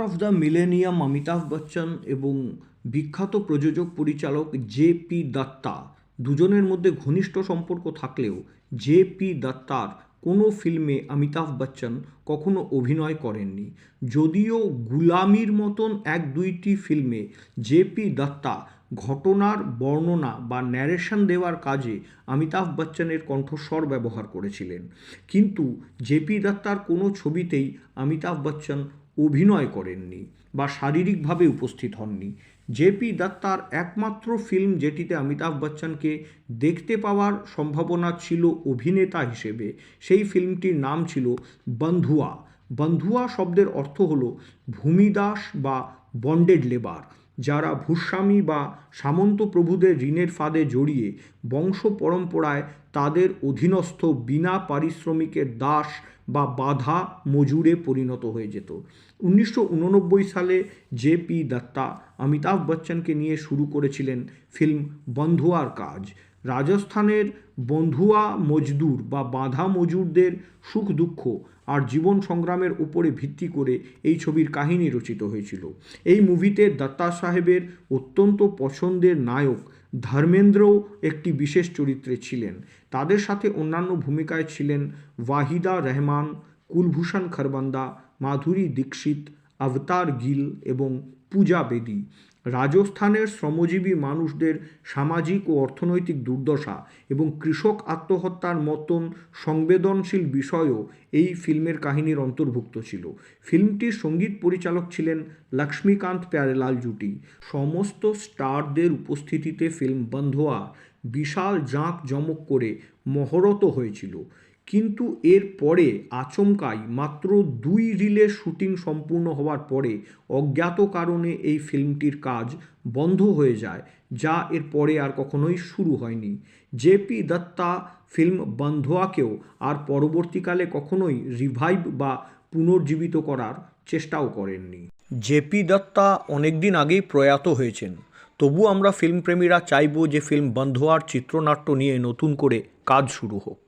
Of the millennium Amitabh Bachchan এবং বিখ্যাত প্রযোজক পরিচালক জে.পি. দত্তা দুজনের মধ্যে ঘনিষ্ঠ সম্পর্ক থাকলেও জে.পি. দত্তার কোনো ফিল্মে অমিতাভ বচ্চন কখনো অভিনয় করেননি। যদিও গুলামির মতন এক দুইটি ফিল্মে জে.পি. দত্তা ঘটনার বর্ণনা বা ন্যারেশন দেওয়ার কাজে অমিতাভ বচ্চনের কণ্ঠস্বর ব্যবহার করেছিলেন, কিন্তু জে.পি. দত্তার কোনো ছবিতেই অমিতাভ বচ্চন অভিনয় করেননি বা শারীরিকভাবে উপস্থিত হননি। জে.পি. দত্তার একমাত্র ফিল্ম যেটিতে অমিতাভ বচ্চনকে দেখতে পাওয়ার সম্ভাবনা ছিল অভিনেতা হিসেবে, সেই ফিল্মটির নাম ছিল বন্ধুয়া। বন্ধুয়া শব্দের অর্থ হল ভূমিদাস বা বন্ডেড লেবার, যারা ভূস্বামী বা সামন্ত প্রভুদের ঋণের ফাঁদে জড়িয়ে বংশ পরম্পরায় তাদের অধীনস্থ বিনা পারিশ্রমিকের দাস বা বাঁধা মজুরে পরিণত হয়ে যেত। 1989 সালে জে.পি. দত্তা অমিতাভ বচ্চনকে নিয়ে শুরু করেছিলেন ফিল্ম বন্ধুয়ার কাজ। রাজস্থানের বন্ধুয়া মজদুর বা বাঁধা মজুরদের সুখ দুঃখ আর জীবন সংগ্রামের উপরে ভিত্তি করে এই ছবির কাহিনী রচিত হয়েছিল। এই মুভিতে দত্তা সাহেবের অত্যন্ত পছন্দের নায়ক ধর্মেন্দ্রও একটি বিশেষ চরিত্রে ছিলেন। তাদের সাথে অন্যান্য ভূমিকায় ছিলেন ওয়াহিদা রহমান, কুলভূষণ খরবন্দা, মাধুরী দীক্ষিত, অবতার গিল এবং পূজা বেদি। রাজস্থানের শ্রমজীবী মানুষদের সামাজিক ও অর্থনৈতিক দুর্দশা এবং কৃষক আত্মহত্যার মতন সংবেদনশীল বিষয়ও এই ফিল্মের কাহিনীর অন্তর্ভুক্ত ছিল। ফিল্মটির সঙ্গীত পরিচালক ছিলেন লক্ষ্মীকান্ত প্যারেলাল জুটি। সমস্ত স্টারদের উপস্থিতিতে ফিল্ম বন্ধুয়া বিশাল জাঁকজমক করে মহরত হয়েছিল, কিন্তু এর পরে আচমকাই মাত্র 2 রিলের শুটিং সম্পূর্ণ হওয়ার পরে অজ্ঞাত কারণে এই ফিল্মটির কাজ বন্ধ হয়ে যায়, যা এর পরে আর কখনোই শুরু হয়নি। জে.পি. দত্তা ফিল্ম বন্ধুয়াকেও আর পরবর্তীকালে কখনোই রিভাইভ বা পুনর্জীবিত করার চেষ্টাও করেননি। জে.পি. দত্তা অনেকদিন আগেই প্রয়াত হয়েছেন, তবু আমরা ফিল্মপ্রেমীরা চাইব যে ফিল্ম বন্ধুয়ার চিত্রনাট্য নিয়ে নতুন করে কাজ শুরু হোক।